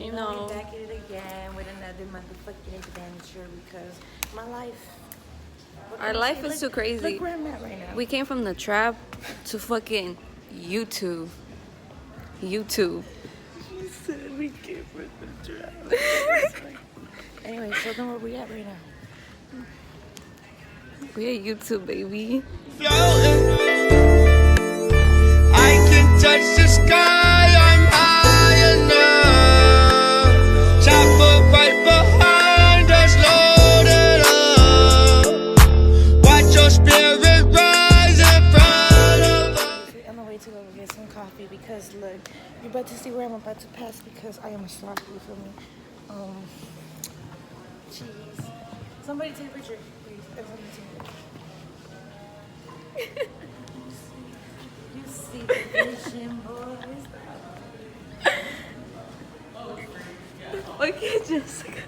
You know, we're back at it again with another motherfucking adventure because my life. Our life is too crazy. Look where I'm at right now. We came from the trap to fucking YouTube. YouTube. She said we came from the trap. Anyway, show them where we at right now. We at YouTube, baby. Floating. I can touch the sky, I'm high enough. Chopper right behind us, loaded up. Watch your spirit rise in front of us. On the way to go get some coffee because look, you're about to see where I'm about to pass because I am a sloth, you feel me? Jeez. Somebody take a picture, please. Everybody take a picture. You see the vision, boys. Okay, Jessica.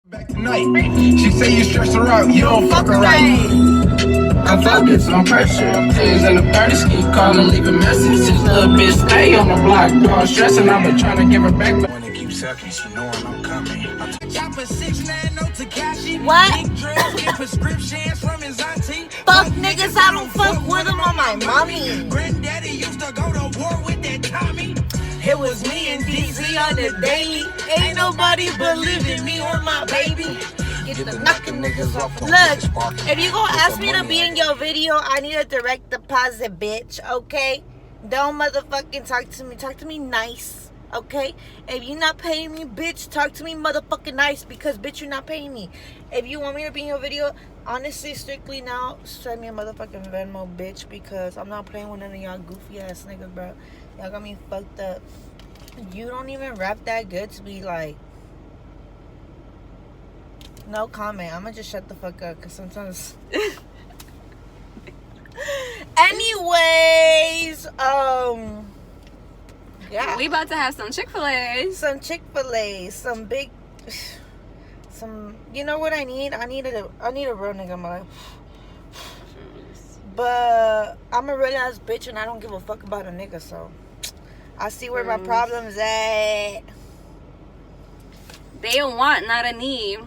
Back tonight, she say you stress her out, you don't fuck her right. I'm focused on pressure, things in the party, keep calling, leaving messages. Little bitch stay on the block, dog stressing, I've been trying to give her back. But when it keeps sucking, she knowing I'm coming. What? Prescriptions from his auntie. Fuck niggas, I don't fuck with them on my mommy. Granddaddy used to go to war with that Tommy. It was me and DZ on the daily. Ain't nobody believing me or my baby. Get the knocking niggas off. Look, if you gonna ask me to be in your video, I need a direct deposit, bitch, okay? Don't motherfucking talk to me. Talk to me nice, okay? If you not paying me, bitch, talk to me motherfucking nice because, bitch, you're not paying me. If you want me to be in your video, honestly, strictly now, send me a motherfucking Venmo, bitch, because I'm not playing with none of y'all goofy ass niggas, bro. Y'all got me fucked up. You don't even rap that good to be like, no comment. I'm gonna just shut the fuck up because sometimes. Anyways, yeah. We about to have some Chick-fil-A. Some Chick-fil-A, some big, you know what I need? I need a real nigga in my life. But I'm a real ass bitch and I don't give a fuck about a nigga, so I see where my problem's at. They a want, not a need.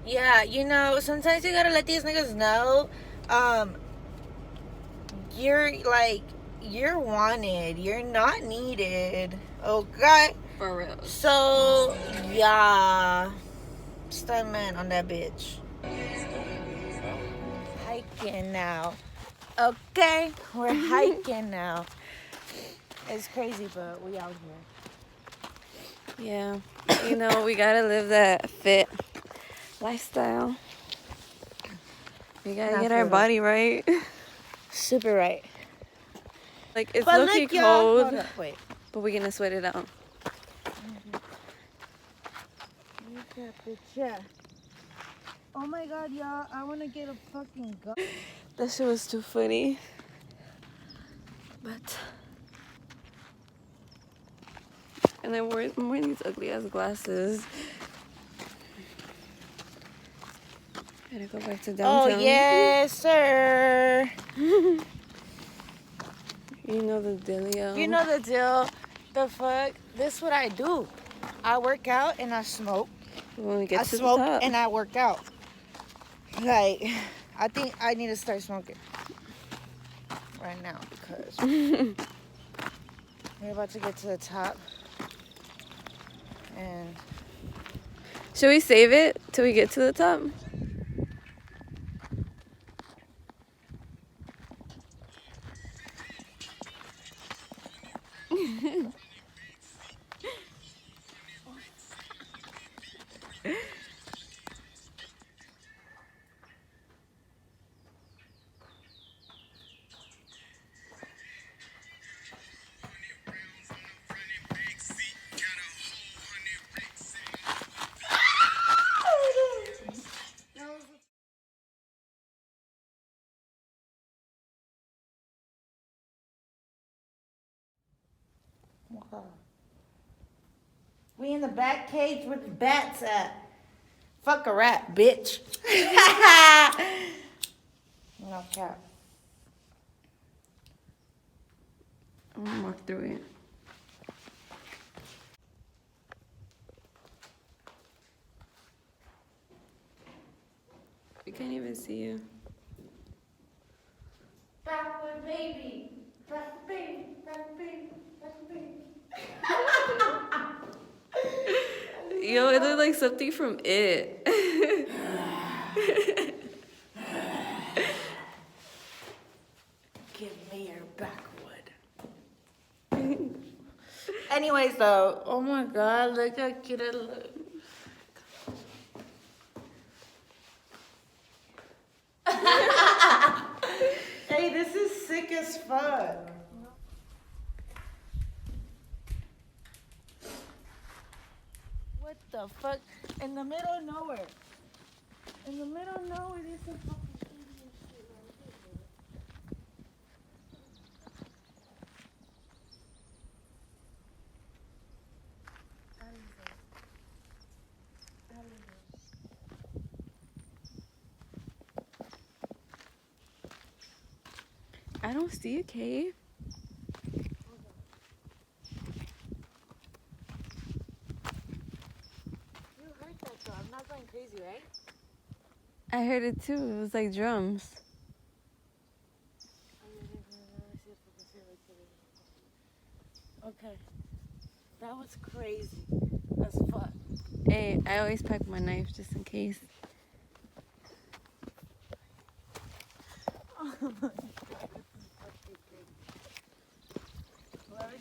Yeah, you know, sometimes you gotta let these niggas know, you're wanted, you're not needed, okay? For real. So, yeah, stuntman on that bitch. Hiking now, okay? We're hiking now. It's crazy, but we out here. Yeah. You know, we gotta live that fit lifestyle. We gotta get our body right. Super right. Like, it's But low-key look, y'all. cold, Hold up, wait. but we're gonna sweat it out. Look at the chat. Oh my god, y'all. I wanna get a fucking gun. That shit was too funny. But... And I'm wearing these ugly ass glasses. Gotta go back to downtown. Oh, yes, sir. You know the dealio. You know the deal. The fuck? This is what I do. I work out and I smoke. When we get I to smoke the top. and I work out. Like, I think I need to start smoking right now because we're about to get to the top. And should we save it till we get to the top? We in the bat cage with the bats at. Fuck a rat, bitch. No cap. I'm gonna walk through it. We can't even see you. Backward baby. Backward baby. Backward baby. Backward baby. Yo, it looked like something from It. Give me your backwood. Anyways, though, oh my god, look how cute it looks. Hey, this is sick as fuck. What the fuck? In the middle of nowhere. In the middle of nowhere, there's some fucking Indian shit right here. I don't see a cave. You heard that though. I'm not going crazy, right? I heard it too. It was like drums. Okay. That was crazy as fuck. Hey, I always pack my knife just in case. Whoever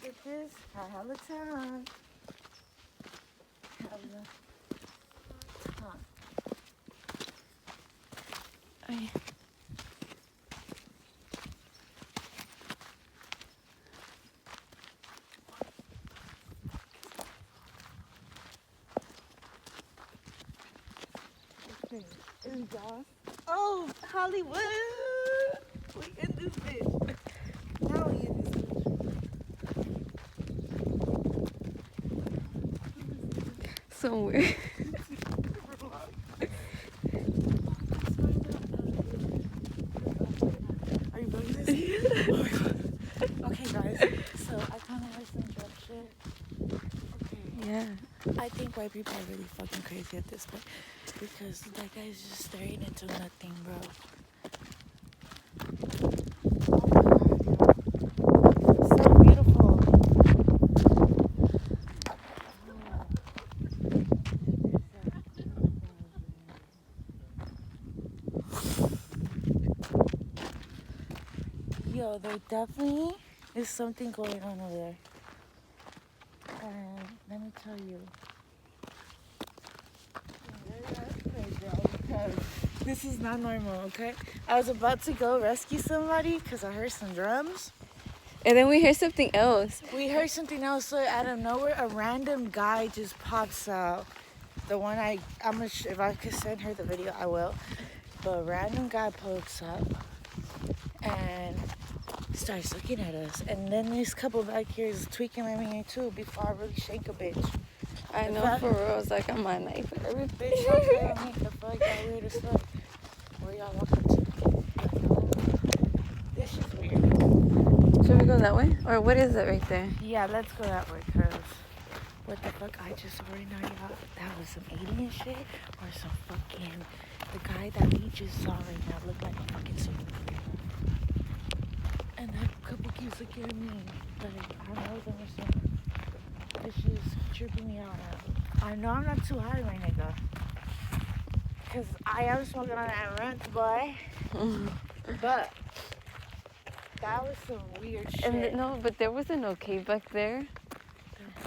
did this, had hella time. Hella time. Ay. Oh, Hollywood! We in this bitch. Now we in this bitch. So weird. Are you building this? Oh my god. Okay, guys. So I kind of heard some drunk shit. Okay. Yeah. I think white people are really fucking crazy at this point because that guy's just staring into nothing, bro. So beautiful. Yo, there definitely is something going on over there. And let me tell you. This is not normal, okay? I was about to go rescue somebody because I heard some drums. And then we heard something else. We heard something else, so out of nowhere, a random guy just pops out. The one if I could send her the video, I will. But a random guy pokes up and starts looking at us. And then this couple back here is tweaking at me too before I really shake a bitch. I know for real. It's like I'm on knife and everything. Bitch, don't play with me. The fuck, that weird as fuck. Where y'all walking to? This is weird. Should we go that way? Or what is it right there? Yeah, let's go that way, cause what the fuck I just already know y'all. That was some alien shit or some fucking the guy that we just saw right now looked like a fucking superhero. And that couple keeps looking at me like I don't know them or something. This is tripping me out now. I know I'm not too high, my nigga. Cause I am smoking on that Rants, boy. But that was some weird shit. And no, but there wasn't no cave back there. There was,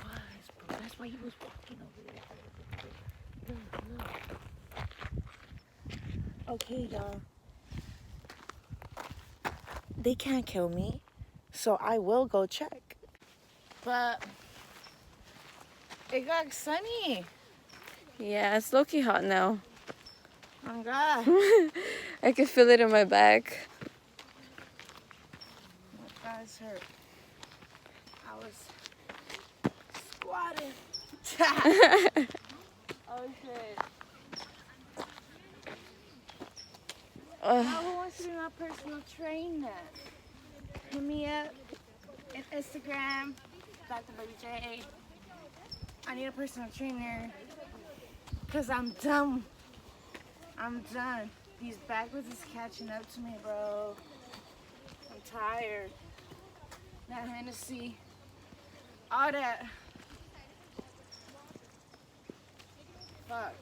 bro. That's why he was walking over there. Look. Okay, y'all. They can't kill me, so I will go check. But it got sunny. Yeah, it's low-key hot now. Oh God. I can feel it in my back. My thighs hurt. water. Oh shit. Now who wants to be my personal trainer? Hit me up on Instagram, Dr. Baby J. I need a personal trainer because I'm dumb. I'm done. These backwards is catching up to me, bro. I'm tired. That Hennessy, all that. Fuck.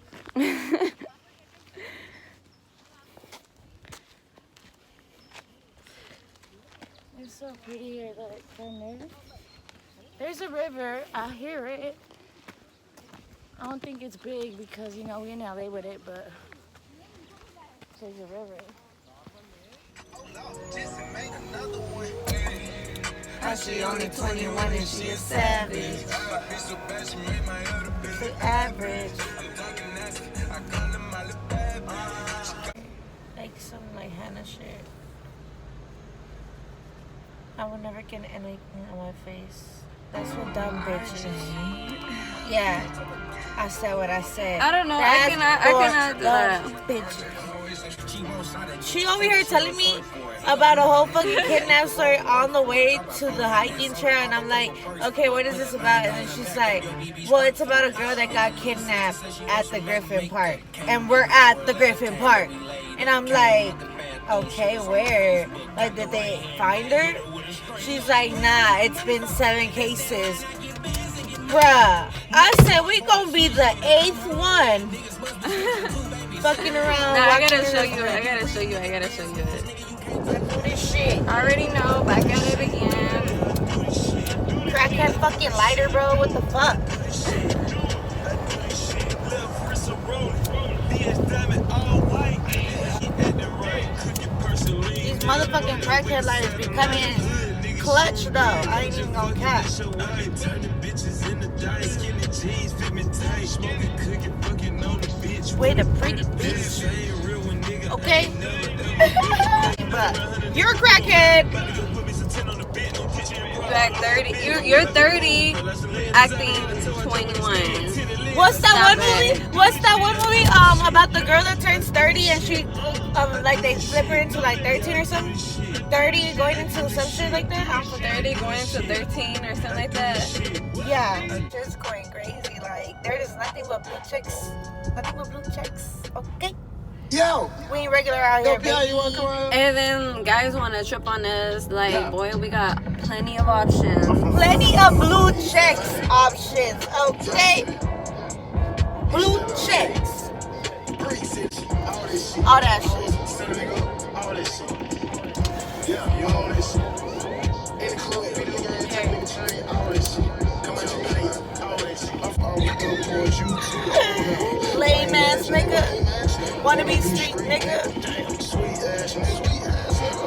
It's so pretty here, like, there's a river. I hear it. I don't think it's big because, you know, we in LA with it, but there's a river. She only 21 and she a savage. The average. Like some like Hannah shit. I will never get anything on my face. That's what dumb bitches. Yeah, I said what I said. I don't know. That's I cannot do that. Bitches. She over here telling me about a whole fucking kidnap story on the way to the hiking trail, and I'm like, okay, what is this about? And then she's like, well, it's about a girl that got kidnapped at the Griffin Park, and we're at the Griffin Park, and I'm like, okay, where? Like, did they find her? She's like, nah, it's been 7 cases. Bruh, I said we gonna be the 8th one. Fucking around. Nah, I gotta show you it. Look at this shit. I already know. Back at it again. Crackhead fucking lighter, bro. What the fuck? These motherfucking crackhead lighters be coming in clutch, though. I ain't even gonna cap. Wait, a pretty bitch. Okay? But you're a crackhead. You act 30. You're 30, acting 21. What's that Stop one it. movie? What's that one movie? About the girl that turns 30 and she, like they flip her into like 13 or something. 30 going into some shit like that. 30 going to 13 or something like that. Yeah, just going crazy. Like there is nothing but blue chicks. Nothing but blue chicks. Okay. Yo, We ain't regular out here, yeah, you wanna baby. come around? And then guys want to trip on us. Like, boy, we got plenty of options. Plenty of blue checks options. Okay. Blue checks. All that shit. All that shit. Yeah, you all that shit. In the club, in the game, take nigga chain, all that shit. Come out your place, all that shit. I'm always up towards you too. Lame ass nigga. Wanna be street nigga. Sweet ass nigga.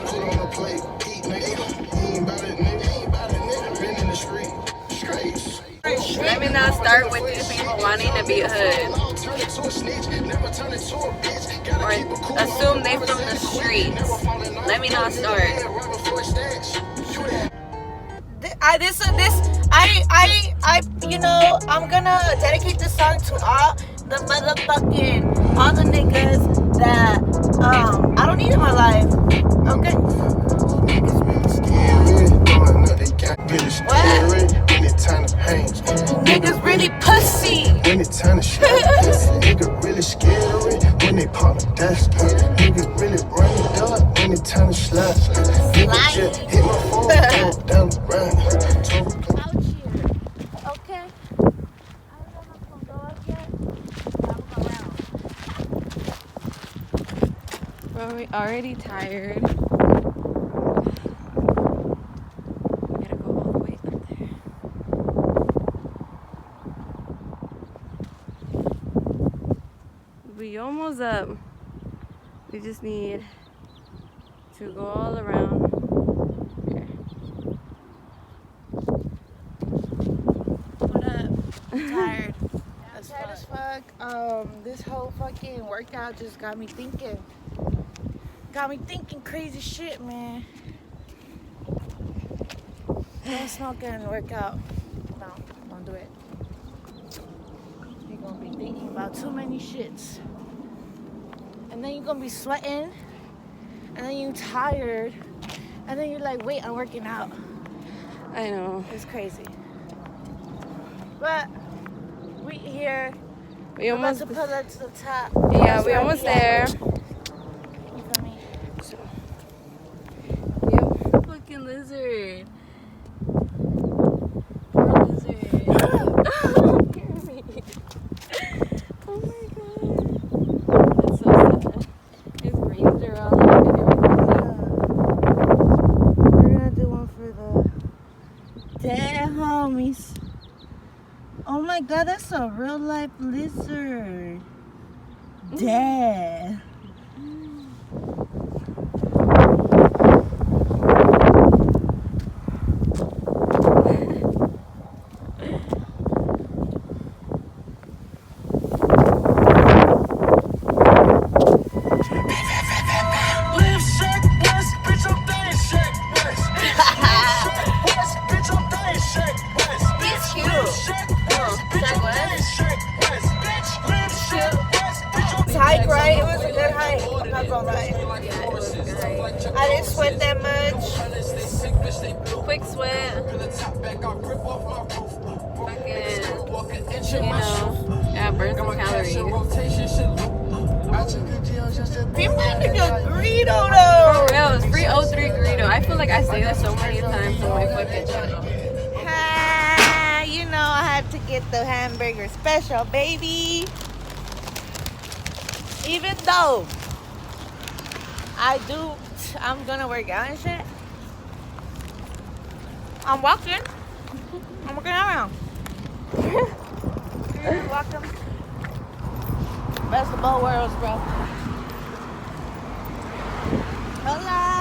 Put on a plate, eat nigga. He ain't bout it, nigga. Been in the street, straight. Let me not start with these people wanting to be hood. Or assume they from the streets. Let me not start. You know, I'm gonna dedicate this song to all the niggas that, I don't need in my life. Okay? What? Niggas really pussy. When it's time to shut nigga really scary. When they pop the desk, niggas really run it up. When it's time to slap, nigga just hit my phone, down the ground. Out here. Okay? I don't know if I'm gonna go up yet. I'm gonna go around. Bro, we already tired. We gotta go all the way up there. We almost up. We just need to go all around. Here. What up? I'm tired. I'm tired as fuck. This whole fucking workout just got me thinking. Got me thinking crazy shit, man. Don't smoke and work out. No, don't do it. gonna be thinking about too many shits. And then you're gonna be sweating, and then you're tired, and then you're like, wait, I'm working out. I know. It's crazy. But we here. We We're almost. about to pull up to the top. Yeah, That's we where almost we at. there. You feel me? So, yep. Fucking lizard. Poor lizard. Oh my god. That's so sad. His brains are all over and everything. We're gonna do one for the dead homies. Oh my god, that's a real life lizard. Dead. He's cute. Hike, right? It was a good hike. I'm not gonna lie. I didn't sweat that much. Quick sweat. Fucking, yeah, burn some calories. Remind me of Greedo For though. real, it's 303 Greedo. I feel like I say that so many times on my fucking channel. You know I had to get the hamburger special, baby. Even though I'm gonna work out and shit. I'm walking around. You're welcome. Best of both worlds, bro. Hola.